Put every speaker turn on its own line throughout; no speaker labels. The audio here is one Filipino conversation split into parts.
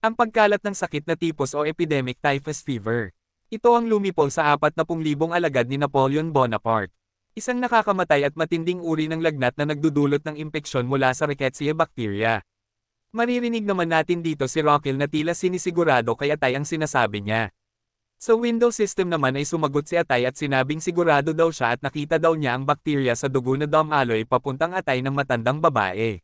Ang pagkalat ng sakit na tipos o epidemic typhus fever. Ito ang lumipol sa 40,000 alagad ni Napoleon Bonaparte. Isang nakakamatay at matinding uri ng lagnat na nagdudulot ng impeksyon mula sa Rickettsia bacteria. Maririnig naman natin dito si Rockhill na tila sinisigurado kay Atay ang sinasabi niya. Sa Windows system naman ay sumagot si Atay at sinabing sigurado daw siya at nakita daw niya ang bakterya sa dugo na dumaloy papuntang atay ng matandang babae.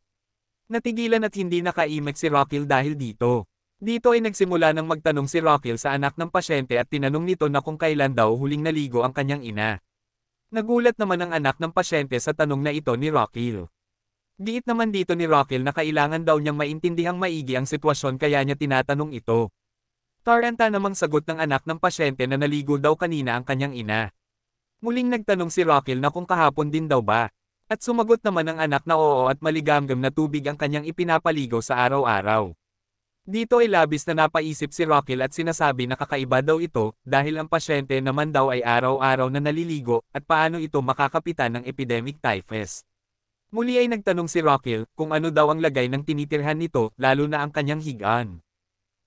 Natigilan at hindi nakaimek si Rockhill dahil dito. Dito ay nagsimula ng magtanong si Rockhill sa anak ng pasyente at tinanong nito na kung kailan daw huling naligo ang kanyang ina. Nagulat naman ang anak ng pasyente sa tanong na ito ni Rockhill. Giit naman dito ni Rockhill na kailangan daw niyang maintindihang maigi ang sitwasyon kaya niya tinatanong ito. Taranta namang sagot ng anak ng pasyente na naligo daw kanina ang kanyang ina. Muling nagtanong si Rockhill na kung kahapon din daw ba. At sumagot naman ang anak na oo at maligamgam na tubig ang kanyang ipinapaligo sa araw-araw. Dito ay labis na napaisip si Rockhill at sinasabi na kakaiba daw ito dahil ang pasyente naman daw ay araw-araw na naliligo at paano ito makakapitan ng epidemic typhus. Muli ay nagtanong si Rockhill kung ano daw ang lagay ng tinitirhan nito lalo na ang kanyang higaan.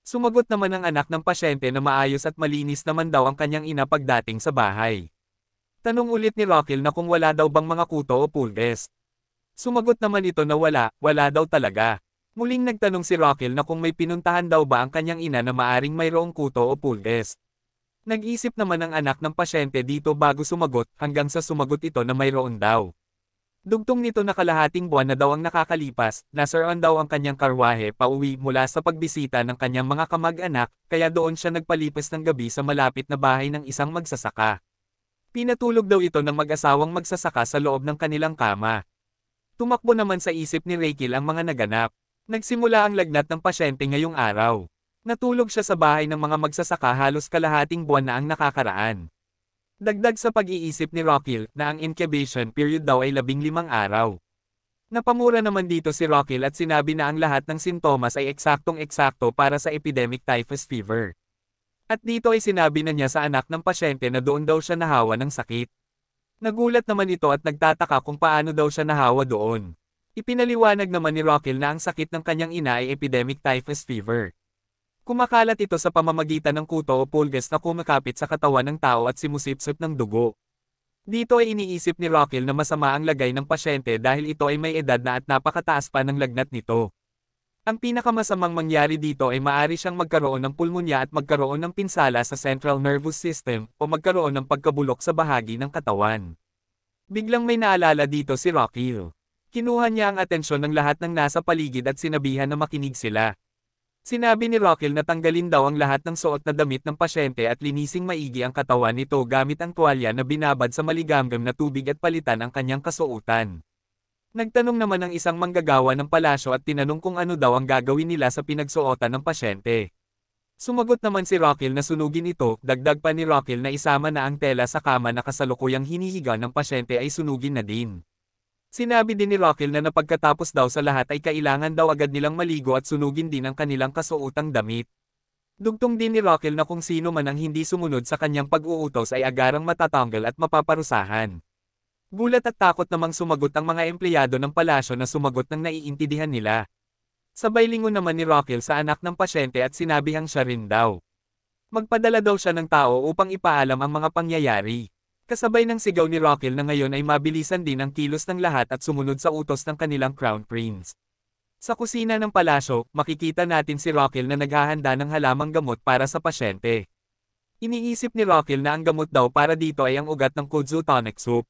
Sumagot naman ang anak ng pasyente na maayos at malinis naman daw ang kanyang ina pagdating sa bahay. Tanong ulit ni Rockhill na kung wala daw bang mga kuto o pulges. Sumagot naman ito na wala daw talaga. Muling nagtanong si Rockhill na kung may pinuntahan daw ba ang kanyang ina na maaring mayroong kuto o pulges. Nag-isip naman ang anak ng pasyente dito bago sumagot hanggang sa sumagot ito na mayroon daw. Dugtong nito na kalahating buwan na daw ang nakakalipas, nasaraan daw ang kanyang karwahe pauwi mula sa pagbisita ng kanyang mga kamag-anak, kaya doon siya nagpalipas ng gabi sa malapit na bahay ng isang magsasaka. Pinatulog daw ito ng mag-asawang magsasaka sa loob ng kanilang kama. Tumakbo naman sa isip ni Rockhill ang mga naganap. Nagsimula ang lagnat ng pasyente ngayong araw. Natulog siya sa bahay ng mga magsasaka halos kalahating buwan na ang nakakaraan. Dagdag sa pag-iisip ni Rockhill na ang incubation period daw ay 15 araw. Napamura naman dito si Rockhill at sinabi na ang lahat ng sintomas ay eksaktong-eksakto para sa epidemic typhus fever. At dito ay sinabi na niya sa anak ng pasyente na doon daw siya nahawa ng sakit. Nagulat naman ito at nagtataka kung paano daw siya nahawa doon. Ipinaliwanag naman ni Rockhill na ang sakit ng kanyang ina ay epidemic typhus fever. Kumakalat ito sa pamamagitan ng kuto o pulgas na kumakapit sa katawan ng tao at simusipsip ng dugo. Dito ay iniisip ni Rockhill na masama ang lagay ng pasyente dahil ito ay may edad na at napakataas pa ng lagnat nito. Ang pinakamasamang mangyari dito ay maari siyang magkaroon ng pulmonya at magkaroon ng pinsala sa central nervous system o magkaroon ng pagkabulok sa bahagi ng katawan. Biglang may naalala dito si Rockhill. Kinuha niya ang atensyon ng lahat ng nasa paligid at sinabihan na makinig sila. Sinabi ni Rockhill na tanggalin daw ang lahat ng suot na damit ng pasyente at linising maigi ang katawan nito gamit ang tuwalya na binabad sa maligamgam na tubig at palitan ang kanyang kasuotan. Nagtanong naman ang isang manggagawa ng palasyo at tinanong kung ano daw ang gagawin nila sa pinagsuotan ng pasyente. Sumagot naman si Rockhill na sunugin ito, dagdag pa ni Rockhill na isama na ang tela sa kama na kasalukuyang hinihiga ng pasyente ay sunugin na din. Sinabi din ni Rockhill na pagkatapos daw sa lahat ay kailangan daw agad nilang maligo at sunugin din ang kanilang kasuotang damit. Dugtong din ni Rockhill na kung sino man ang hindi sumunod sa kanyang pag-uutos ay agarang matatanggal at mapaparusahan. Gulat at takot namang sumagot ang mga empleyado ng palasyo na sumagot ng naiintindihan nila. Sabay lingon naman ni Rockhill sa anak ng pasyente at sinabihang siya rin daw. Magpadala daw siya ng tao upang ipaalam ang mga pangyayari. Kasabay ng sigaw ni Rockhill na ngayon ay mabilisan din ang kilos ng lahat at sumunod sa utos ng kanilang crown prince. Sa kusina ng palasyo, makikita natin si Rockhill na naghahanda ng halamang gamot para sa pasyente. Iniisip ni Rockhill na ang gamot daw para dito ay ang ugat ng kudzu tonic soup.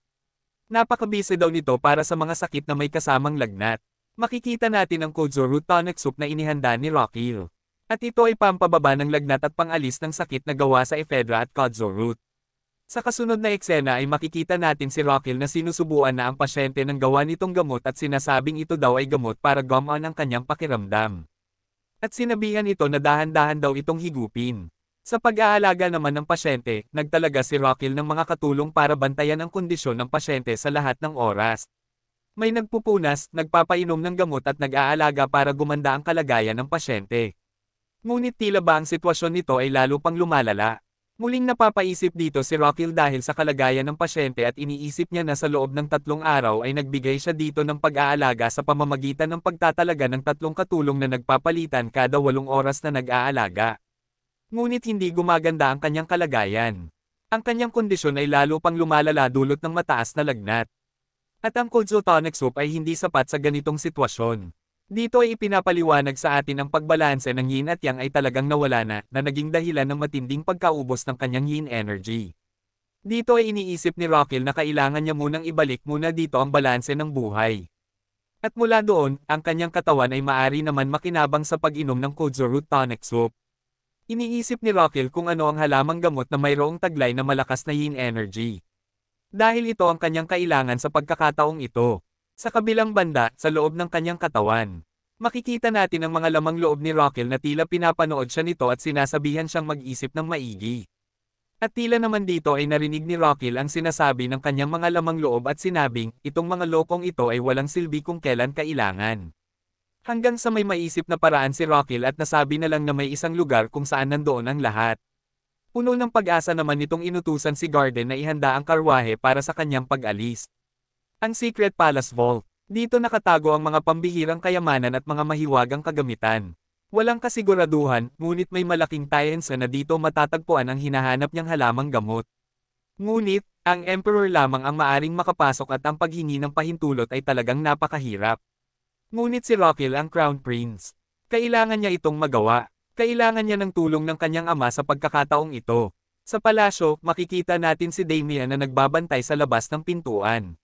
Napakabisi daw nito para sa mga sakit na may kasamang lagnat. Makikita natin ang kudzu root tonic soup na inihanda ni Rockhill. At ito ay pampababa ng lagnat at pangalis ng sakit na gawa sa ephedra at kudzu root. Sa kasunod na eksena ay makikita natin si Rockhill na sinusubuan na ang pasyente ng gawa nitong gamot at sinasabing ito daw ay gamot para gumaan ang kanyang pakiramdam. At sinabihan ito na dahan-dahan daw itong higupin. Sa pag-aalaga naman ng pasyente, nagtalaga si Rockhill ng mga katulong para bantayan ang kondisyon ng pasyente sa lahat ng oras. May nagpupunas, nagpapainom ng gamot at nag-aalaga para gumanda ang kalagayan ng pasyente. Ngunit tila ba ang sitwasyon nito ay lalo pang lumalala. Muling napapaisip dito si Rockil dahil sa kalagayan ng pasyente at iniisip niya na sa loob ng 3 araw ay nagbigay siya dito ng pag-aalaga sa pamamagitan ng pagtatalaga ng 3 katulong na nagpapalitan kada 8 oras na nag-aalaga. Ngunit hindi gumaganda ang kanyang kalagayan. Ang kanyang kondisyon ay lalo pang lumalala dulot ng mataas na lagnat. At ang cold tonic soup ay hindi sapat sa ganitong sitwasyon. Dito ay ipinapaliwanag sa atin ang pagbalanse ng yin at yang ay talagang nawala na naging dahilan ng matinding pagkaubos ng kanyang yin energy. Dito ay iniisip ni Rockil na kailangan niya munang ibalik muna dito ang balanse ng buhay. At mula doon, ang kanyang katawan ay maari naman makinabang sa pag-inom ng Kozo Root Tonic Soup. Iniisip ni Rockil kung ano ang halamang gamot na mayroong taglay na malakas na yin energy. Dahil ito ang kanyang kailangan sa pagkakataong ito. Sa kabilang banda, sa loob ng kanyang katawan, makikita natin ang mga lamang loob ni Rockil na tila pinapanood siya nito at sinasabihan siyang mag-isip ng maigi. At tila naman dito ay narinig ni Rockil ang sinasabi ng kanyang mga lamang loob at sinabing, itong mga lokong ito ay walang silbi kung kailan kailangan. Hanggang sa may maisip na paraan si Rockil at nasabi na lang na may isang lugar kung saan nandoon ang lahat. Puno ng pag-asa naman nitong inutusan si Garden na ihanda ang karwahe para sa kanyang pag-alis. Ang Secret Palace Vault. Dito nakatago ang mga pambihirang kayamanan at mga mahiwagang kagamitan. Walang kasiguraduhan, ngunit may malaking tayensa na dito matatagpuan ang hinahanap niyang halamang gamot. Ngunit, ang Emperor lamang ang maaring makapasok at ang paghingi ng pahintulot ay talagang napakahirap. Ngunit si Rockil ang Crown Prince. Kailangan niya itong magawa. Kailangan niya ng tulong ng kanyang ama sa pagkakataong ito. Sa palasyo, makikita natin si Damian na nagbabantay sa labas ng pintuan.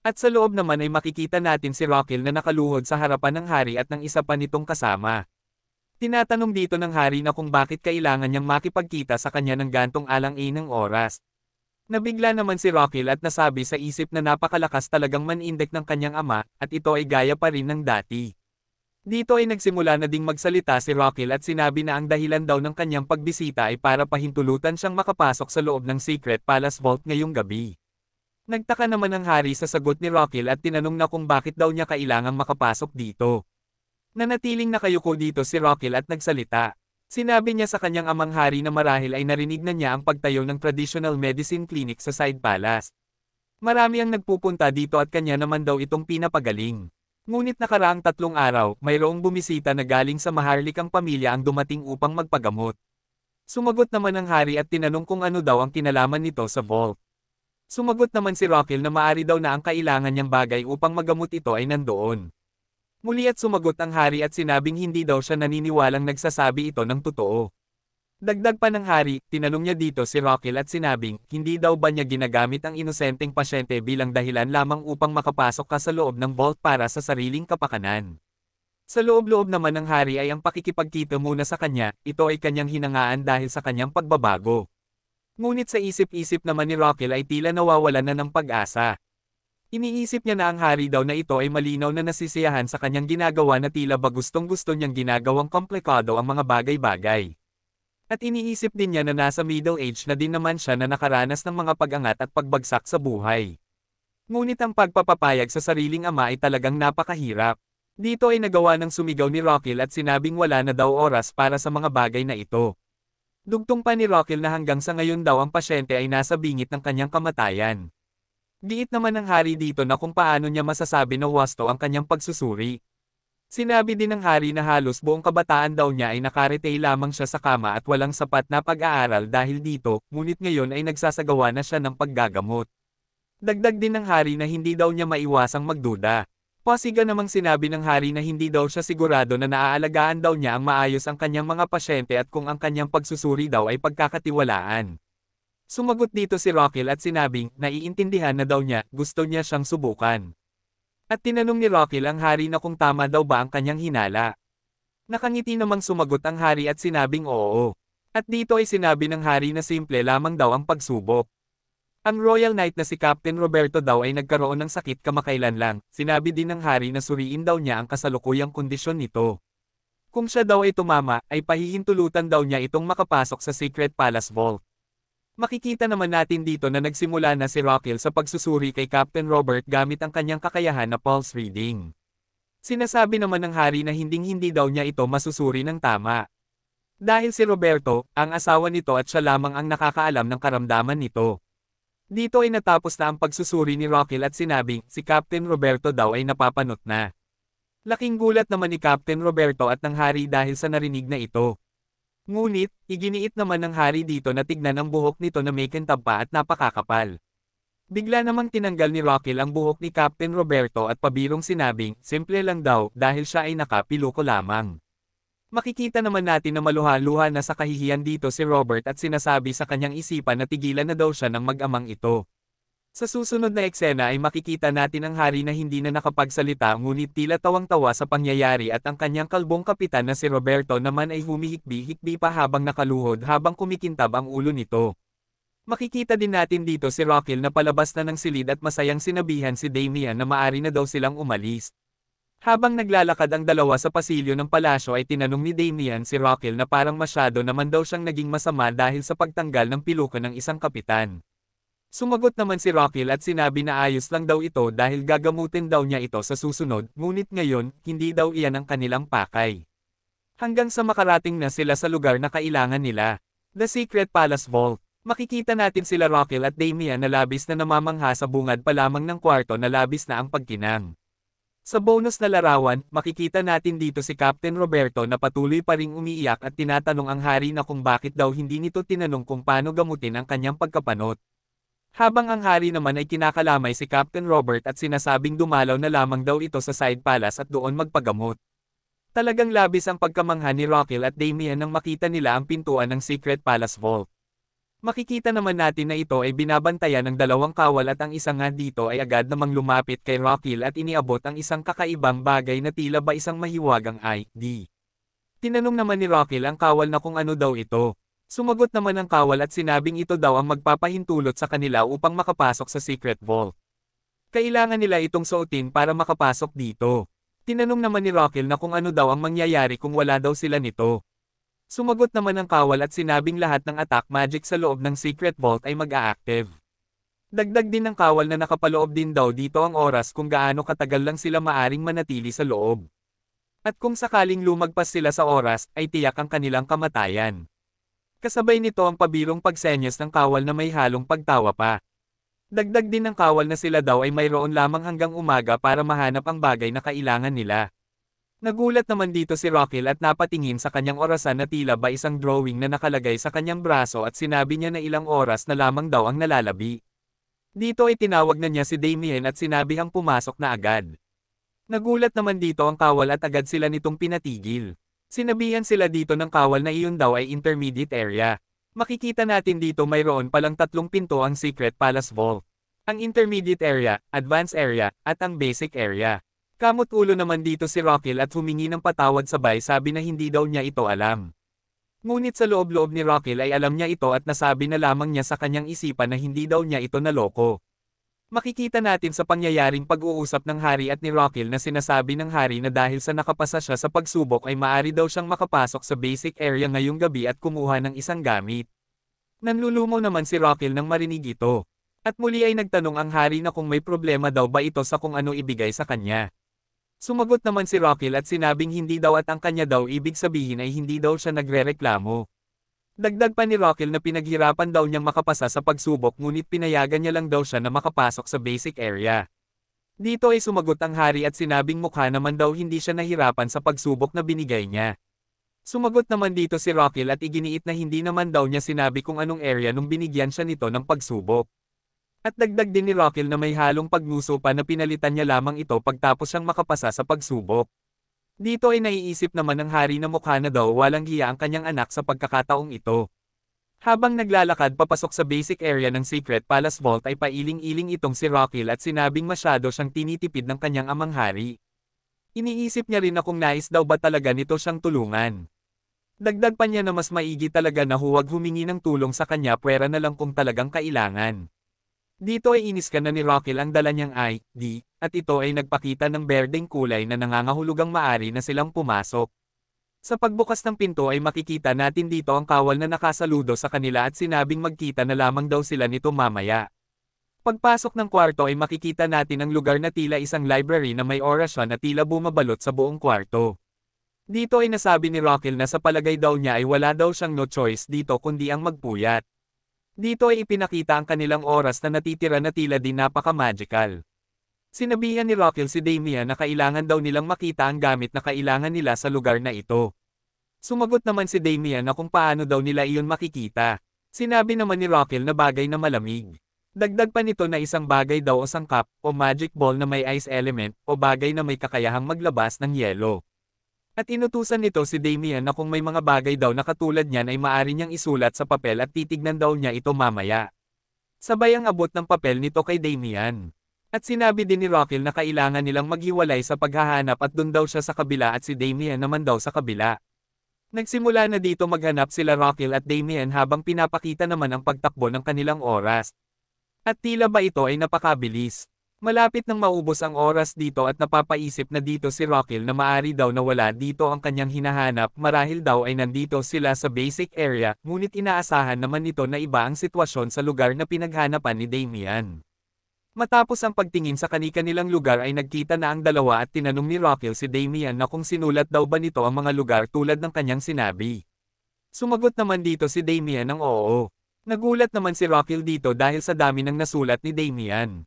At sa loob naman ay makikita natin si Rockil na nakaluhod sa harapan ng hari at ng isa pa nitong kasama. Tinatanong dito ng hari na kung bakit kailangan niyang makipagkita sa kanya ng gantong alang-inang oras. Nabigla naman si Rockil at nasabi sa isip na napakalakas talagang manindek ng kanyang ama at ito ay gaya pa rin ng dati. Dito ay nagsimula na ding magsalita si Rockil at sinabi na ang dahilan daw ng kanyang pagbisita ay para pahintulutan siyang makapasok sa loob ng Secret Palace Vault ngayong gabi. Nagtaka naman ang hari sa sagot ni Rockil at tinanong na kung bakit daw niya kailangang makapasok dito. Nanatiling nakayuko dito si Rockil at nagsalita. Sinabi niya sa kanyang amang hari na marahil ay narinig na niya ang pagtayo ng traditional medicine clinic sa Side Palace. Marami ang nagpupunta dito at kanya naman daw itong pinapagaling. Ngunit nakaraang 3 araw, mayroong bumisita na galing sa maharlikang pamilya ang dumating upang magpagamot. Sumagot naman ang hari at tinanong kung ano daw ang kinalaman nito sa vault. Sumagot naman si Rockil na maari daw na ang kailangan niyang bagay upang magamot ito ay nandoon. Muli at sumagot ang hari at sinabing hindi daw siya naniniwalang nagsasabi ito ng totoo. Dagdag pa ng hari, tinanong niya dito si Rockil at sinabing, hindi daw ba niya ginagamit ang inosenteng pasyente bilang dahilan lamang upang makapasok ka sa loob ng vault para sa sariling kapakanan. Sa loob-loob naman ng hari ay ang pakikipagkita muna sa kanya, ito ay kanyang hinangaan dahil sa kanyang pagbabago. Ngunit sa isip-isip naman ni Rockil ay tila nawawalan na ng pag-asa. Iniisip niya na ang hari daw na ito ay malinaw na nasisiyahan sa kanyang ginagawa na tila ba gustong-gusto niyang ginagawang komplikado ang mga bagay-bagay. At iniisip din niya na nasa middle age na din naman siya na nakaranas ng mga pag-angat at pagbagsak sa buhay. Ngunit ang pagpapapayag sa sariling ama ay talagang napakahirap. Dito ay nagawa ng sumigaw ni Rockil at sinabing wala na daw oras para sa mga bagay na ito. Dugtong pa ni Rockil na hanggang sa ngayon daw ang pasyente ay nasa bingit ng kanyang kamatayan. Giit naman ng hari dito na kung paano niya masasabi na wasto ang kanyang pagsusuri. Sinabi din ng hari na halos buong kabataan daw niya ay nakaretay lamang siya sa kama at walang sapat na pag-aaral dahil dito, ngunit ngayon ay nagsasagawa na siya ng paggagamot. Dagdag din ng hari na hindi daw niya maiwasang magduda. Pasiga namang sinabi ng hari na hindi daw siya sigurado na naaalagaan daw niya ang maayos ang kanyang mga pasyente at kung ang kanyang pagsusuri daw ay pagkakatiwalaan. Sumagot dito si Rockil at sinabing, naiintindihan na daw niya, gusto niya siyang subukan. At tinanong ni Rockil ang hari na kung tama daw ba ang kanyang hinala. Nakangiti namang sumagot ang hari at sinabing oo. At dito ay sinabi ng hari na simple lamang daw ang pagsubok. Ang Royal Knight na si Captain Roberto daw ay nagkaroon ng sakit kamakailan lang, sinabi din ng hari na suriin daw niya ang kasalukuyang kondisyon nito. Kung siya daw ay tumama, ay pahihintulutan daw niya itong makapasok sa Secret Palace Vault. Makikita naman natin dito na nagsimula na si Rockil sa pagsusuri kay Captain Robert gamit ang kanyang kakayahan na pulse reading. Sinasabi naman ng hari na hinding-hindi daw niya ito masusuri ng tama. Dahil si Roberto, ang asawa nito at siya lamang ang nakakaalam ng karamdaman nito. Dito ay natapos na ang pagsusuri ni Rockil at sinabing si Captain Roberto daw ay napapanot na. Laking gulat naman ni Captain Roberto at ng hari dahil sa narinig na ito. Ngunit, iginiit naman ng hari dito na tignan ang buhok nito na may kintab pa at napakakapal. Bigla namang tinanggal ni Rockil ang buhok ni Captain Roberto at pabirong sinabing, simple lang daw dahil siya ay nakapiluko lamang. Makikita naman natin na maluha-luha na sa kahihiyan dito si Robert at sinasabi sa kanyang isipan na tigilan na daw siya ng mag-amang ito. Sa susunod na eksena ay makikita natin ang hari na hindi na nakapagsalita ngunit tila tawang-tawa sa pangyayari at ang kanyang kalbong kapitan na si Roberto naman ay humihikbi-hikbi pa habang nakaluhod habang kumikintab ang ulo nito. Makikita din natin dito si Rockil na palabas na ng silid at masayang sinabihan si Damian na maari na daw silang umalis. Habang naglalakad ang dalawa sa pasilyo ng palasyo ay tinanong ni Damian si Rockil na parang masyado naman daw siyang naging masama dahil sa pagtanggal ng piluko ng isang kapitan. Sumagot naman si Rockil at sinabi na ayos lang daw ito dahil gagamutin daw niya ito sa susunod, ngunit ngayon, hindi daw iyan ang kanilang pakay. Hanggang sa makarating na sila sa lugar na kailangan nila, The Secret Palace Vault. Makikita natin sila Rockil at Damian na labis na namamangha sa bungad pa lamang ng kwarto na labis na ang pagkinang. Sa bonus na larawan, makikita natin dito si Captain Roberto na patuloy pa ring umiiyak at tinatanong ang hari na kung bakit daw hindi nito tinanong kung paano gamutin ang kanyang pagkapanot. Habang ang hari naman ay kinakalamay si Captain Robert at sinasabing dumalaw na lamang daw ito sa side palace at doon magpagamot. Talagang labis ang pagkamangha ni Rockil at Damian nang makita nila ang pintuan ng Secret Palace Vault. Makikita naman natin na ito ay binabantayan ng dalawang kawal at ang isa nga dito ay agad namang lumapit kay Rockil at iniabot ang isang kakaibang bagay na tila ba isang mahiwagang ID. Tinanong naman ni Rockil ang kawal na kung ano daw ito. Sumagot naman ang kawal at sinabing ito daw ang magpapahintulot sa kanila upang makapasok sa Secret Vault. Kailangan nila itong suotin para makapasok dito. Tinanong naman ni Rockil na kung ano daw ang mangyayari kung wala daw sila nito. Sumagot naman ang kawal at sinabing lahat ng attack magic sa loob ng Secret Vault ay mag-a-active. Dagdag din ng kawal na nakapaloob din daw dito ang oras kung gaano katagal lang sila maaring manatili sa loob. At kung sakaling lumagpas sila sa oras, ay tiyak ang kanilang kamatayan. Kasabay nito ang pabirong pagsenyas ng kawal na may halong pagtawa pa. Dagdag din ng kawal na sila daw ay mayroon lamang hanggang umaga para mahanap ang bagay na kailangan nila. Nagulat naman dito si Rockil at napatingin sa kanyang orasan na tila ba isang drawing na nakalagay sa kanyang braso at sinabi niya na ilang oras na lamang daw ang nalalabi. Dito ay tinawag na niya si Damian at sinabihang pumasok na agad. Nagulat naman dito ang kawal at agad sila nitong pinatigil. Sinabihan sila dito ng kawal na iyon daw ay intermediate area. Makikita natin dito mayroon palang 3 pinto ang Secret Palace Vault. Ang intermediate area, advanced area, at ang basic area. Kamot ulo naman dito si Rockil at humingi ng patawad sabay sabi na hindi daw niya ito alam. Ngunit sa loob-loob ni Rockil ay alam niya ito at nasabi na lamang niya sa kanyang isipan na hindi daw niya ito naloko. Makikita natin sa pangyayaring pag-uusap ng hari at ni Rockil na sinasabi ng hari na dahil sa nakapasa siya sa pagsubok ay maaari daw siyang makapasok sa basic area ngayong gabi at kumuha ng isang gamit. Nanlulumo naman si Rockil nang marinig ito. At muli ay nagtanong ang hari na kung may problema daw ba ito sa kung ano ibigay sa kanya. Sumagot naman si Rockil at sinabing hindi daw at ang kanya daw ibig sabihin ay hindi daw siya nagrereklamo. Dagdag pa ni Rockil na pinaghirapan daw niyang makapasa sa pagsubok ngunit pinayagan niya lang daw siya na makapasok sa basic area. Dito ay sumagot ang hari at sinabing mukha naman daw hindi siya nahirapan sa pagsubok na binigay niya. Sumagot naman dito si Rockil at iginiit na hindi naman daw niya sinabi kung anong area nung binigyan siya nito ng pagsubok. At dagdag din ni Rockil na may halong pagnuso pa na pinalitan niya lamang ito pagtapos siyang makapasa sa pagsubok. Dito ay naiisip naman ng hari na mukha na daw walang hiya ang kanyang anak sa pagkakataong ito. Habang naglalakad papasok sa basic area ng Secret Palace Vault ay pailing-iling itong si Rockil at sinabing masyado siyang tinitipid ng kanyang amang hari. Iniisip niya rin na kung nais daw ba talaga nito siyang tulungan. Dagdag pa niya na mas maigi talaga na huwag humingi ng tulong sa kanya pwera na lang kung talagang kailangan. Dito ay inis ka na ni Rockil ang dala niyang ID, at ito ay nagpakita ng berdeng kulay na nangangahulugang maari na silang pumasok. Sa pagbukas ng pinto ay makikita natin dito ang kawal na nakasaludo sa kanila at sinabing magkita na lamang daw sila nito mamaya. Pagpasok ng kwarto ay makikita natin ang lugar na tila isang library na may orasyon at tila bumabalot sa buong kwarto. Dito ay nasabi ni Rockil na sa palagay daw niya ay wala daw siyang no choice dito kundi ang magpuyat. Dito ay ipinakita ang kanilang oras na natitira na tila din napaka-magical. Sinabihan ni Rockil si Damian na kailangan daw nilang makita ang gamit na kailangan nila sa lugar na ito. Sumagot naman si Damian na kung paano daw nila iyon makikita. Sinabi naman ni Rockil na bagay na malamig. Dagdag pa nito na isang bagay daw o sangkap o magic ball na may ice element o bagay na may kakayahang maglabas ng yelo. At inutusan nito si Damian na kung may mga bagay daw na katulad niyan ay maaari niyang isulat sa papel at titignan daw niya ito mamaya. Sabay ang abot ng papel nito kay Damian. At sinabi din ni Rockil na kailangan nilang maghiwalay sa paghahanap at doon daw siya sa kabila at si Damian naman daw sa kabila. Nagsimula na dito maghanap sila Rockil at Damian habang pinapakita naman ang pagtakbo ng kanilang oras. At tila ba ito ay napakabilis. Malapit nang maubos ang oras dito at napapaisip na dito si Rockil na maari daw na wala dito ang kanyang hinahanap marahil daw ay nandito sila sa basic area, ngunit inaasahan naman nito na iba ang sitwasyon sa lugar na pinaghanapan ni Damian. Matapos ang pagtingin sa kani-kanilang lugar ay nagkita na ang dalawa at tinanong ni Rockil si Damian na kung sinulat daw ba nito ang mga lugar tulad ng kanyang sinabi. Sumagot naman dito si Damian ng oo. Nagulat naman si Rockil dito dahil sa dami ng nasulat ni Damian.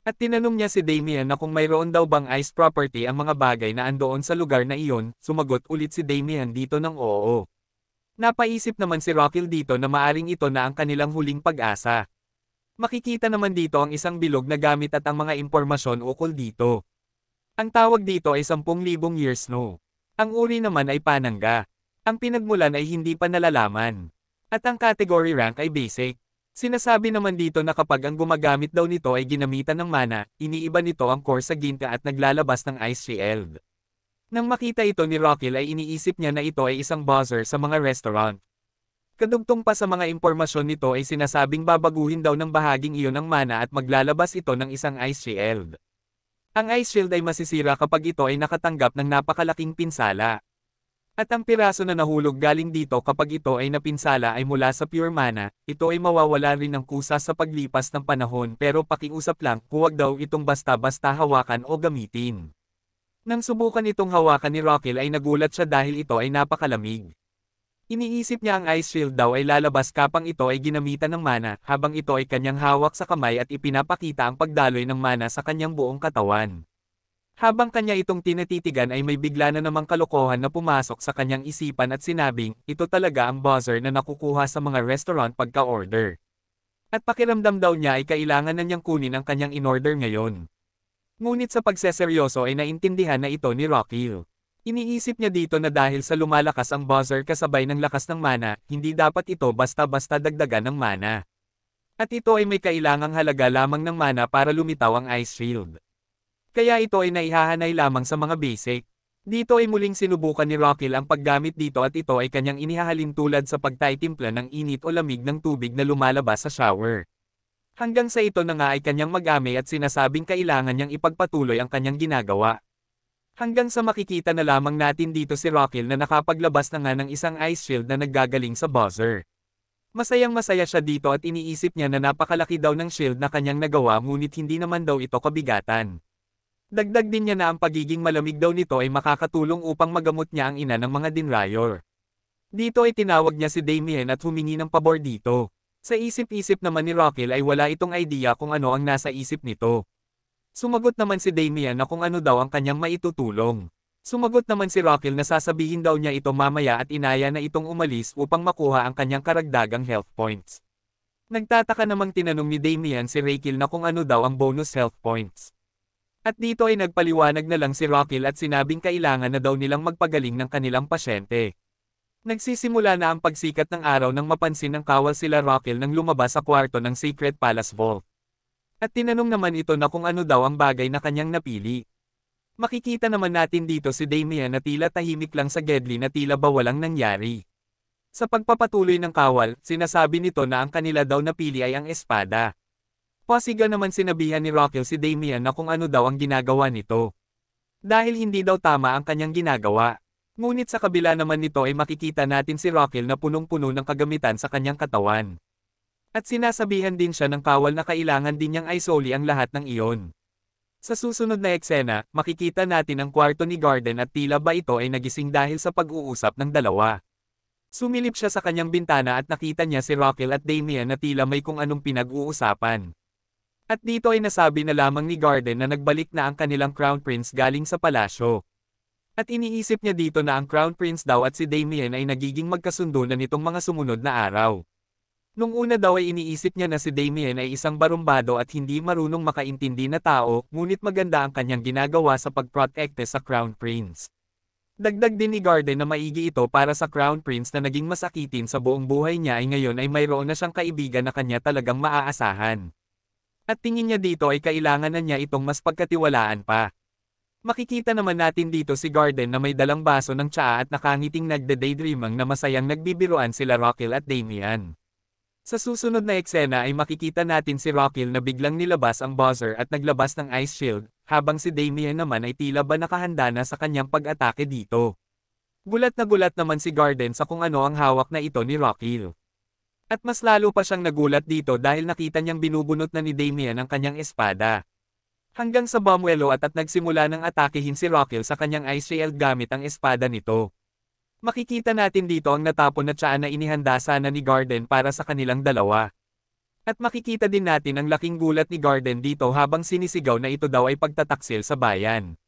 At tinanong niya si Damian na kung mayroon daw bang ice property ang mga bagay na andoon sa lugar na iyon, sumagot ulit si Damian dito ng oo. Napaisip naman si Rockil dito na maaring ito na ang kanilang huling pag-asa. Makikita naman dito ang isang bilog na gamit at ang mga impormasyon ukol dito. Ang tawag dito ay 10,000 year snow. Ang uri naman ay panangga. Ang pinagmulan ay hindi pa nalalaman. At ang category rank ay basic. Sinasabi naman dito na kapag ang gumagamit daw nito ay ginamitan ng mana, iniiba nito ang core sa ginta at naglalabas ng ice shield. Nang makita ito ni Rockil ay iniisip niya na ito ay isang buzzer sa mga restaurant. Kadugtong pa sa mga impormasyon nito ay sinasabing babaguhin daw ng bahaging iyon ang mana at maglalabas ito ng isang ice shield. Ang ice shield ay masisira kapag ito ay nakatanggap ng napakalaking pinsala. At ang piraso na nahulog galing dito kapag ito ay napinsala ay mula sa pure mana, ito ay mawawala rin ng kusa sa paglipas ng panahon pero pakiusap lang, huwag daw itong basta-basta hawakan o gamitin. Nang subukan itong hawakan ni Rockil ay nagulat siya dahil ito ay napakalamig. Iniisip niya ang ice shield daw ay lalabas kapang ito ay ginamitan ng mana, habang ito ay kanyang hawak sa kamay at ipinapakita ang pagdaloy ng mana sa kanyang buong katawan. Habang kanya itong tinatitigan ay may bigla na namang kalokohan na pumasok sa kanyang isipan at sinabing, ito talaga ang buzzer na nakukuha sa mga restaurant pagka-order. At pakiramdam daw niya ay kailangan na niyang kunin ang kanyang in-order ngayon. Ngunit sa pagseseryoso ay naintindihan na ito ni Rockil. Iniisip niya dito na dahil sa lumalakas ang buzzer kasabay ng lakas ng mana, hindi dapat ito basta-basta dagdagan ng mana. At ito ay may kailangang halaga lamang ng mana para lumitaw ang ice shield. Kaya ito ay naihahanay lamang sa mga basic. Dito ay muling sinubukan ni Rockil ang paggamit dito at ito ay kanyang inihahalin tulad sa pagtitimpla ng init o lamig ng tubig na lumalabas sa shower. Hanggang sa ito na nga ay kanyang mag-ame at sinasabing kailangan niyang ipagpatuloy ang kanyang ginagawa. Hanggang sa makikita na lamang natin dito si Rockil na nakapaglabas na nga ng isang ice shield na naggagaling sa buzzer. Masayang-masaya siya dito at iniisip niya na napakalaki daw ng shield na kanyang nagawa ngunit hindi naman daw ito kabigatan. Dagdag din niya na ang pagiging malamig daw nito ay makakatulong upang magamot niya ang ina ng mga Dinrayor. Dito ay tinawag niya si Damian at humingi ng pabor dito. Sa isip-isip naman ni Rockil ay wala itong idea kung ano ang nasa isip nito. Sumagot naman si Damian na kung ano daw ang kanyang maitutulong. Sumagot naman si Rockil na sasabihin daw niya ito mamaya at inaya na itong umalis upang makuha ang kanyang karagdagang health points. Nagtataka namang tinanong ni Damian si Rockil na kung ano daw ang bonus health points. At dito ay nagpaliwanag na lang si Rockil at sinabing kailangan na daw nilang magpagaling ng kanilang pasyente. Nagsisimula na ang pagsikat ng araw nang mapansin ng kawal sila Rockil nang lumabas sa kwarto ng Secret Palace Vault. At tinanong naman ito na kung ano daw ang bagay na kanyang napili. Makikita naman natin dito si Damian na tila tahimik lang sa Gedli na tila ba walang nangyari. Sa pagpapatuloy ng kawal, sinasabi nito na ang kanila daw napili ay ang espada. Pasiga naman sinabihan ni Rockil si Damian na kung ano daw ang ginagawa nito. Dahil hindi daw tama ang kanyang ginagawa. Ngunit sa kabila naman nito ay makikita natin si Rockil na punong-puno ng kagamitan sa kanyang katawan. At sinasabihan din siya ng kawal na kailangan din niyang isoli ang lahat ng iyon. Sa susunod na eksena, makikita natin ang kwarto ni Garden at tila ba ito ay nagising dahil sa pag-uusap ng dalawa. Sumilip siya sa kanyang bintana at nakita niya si Rockell at Damian na tila may kung anong pinag-uusapan. At dito ay nasabi na lamang ni Garden na nagbalik na ang kanilang Crown Prince galing sa palasyo. At iniisip niya dito na ang Crown Prince daw at si Damian ay nagiging magkasundo na nitong mga sumunod na araw. Nung una daw ay iniisip niya na si Damian ay isang barumbado at hindi marunong makaintindi na tao, ngunit maganda ang kanyang ginagawa sa pagprotekte sa Crown Prince. Dagdag din ni Garden na maigi ito para sa Crown Prince na naging masakitin sa buong buhay niya ay ngayon ay mayroon na siyang kaibigan na kanya talagang maaasahan. At tingin niya dito ay kailangan na niya itong mas pagkatiwalaan pa. Makikita naman natin dito si Garden na may dalang baso ng tsaa at nakangiting nagde-daydreamang na masayang nagbibiruan sila Rockell at Damian. Sa susunod na eksena ay makikita natin si Rockell na biglang nilabas ang buzzer at naglabas ng ice shield, habang si Damian naman ay tila ba nakahanda na sa kanyang pag-atake dito. Gulat naman si Garden sa kung ano ang hawak na ito ni Rockell. At mas lalo pa siyang nagulat dito dahil nakita niyang binubunot na ni Damian ang kanyang espada. Hanggang sa bumwelo at nagsimula ng atakehin si Rockell sa kanyang ice shield gamit ang espada nito. Makikita natin dito ang natapon na tsaa na inihanda sana ni Garden para sa kanilang dalawa. At makikita din natin ang laking gulat ni Garden dito habang sinisigaw na ito daw ay pagtataksil sa bayan.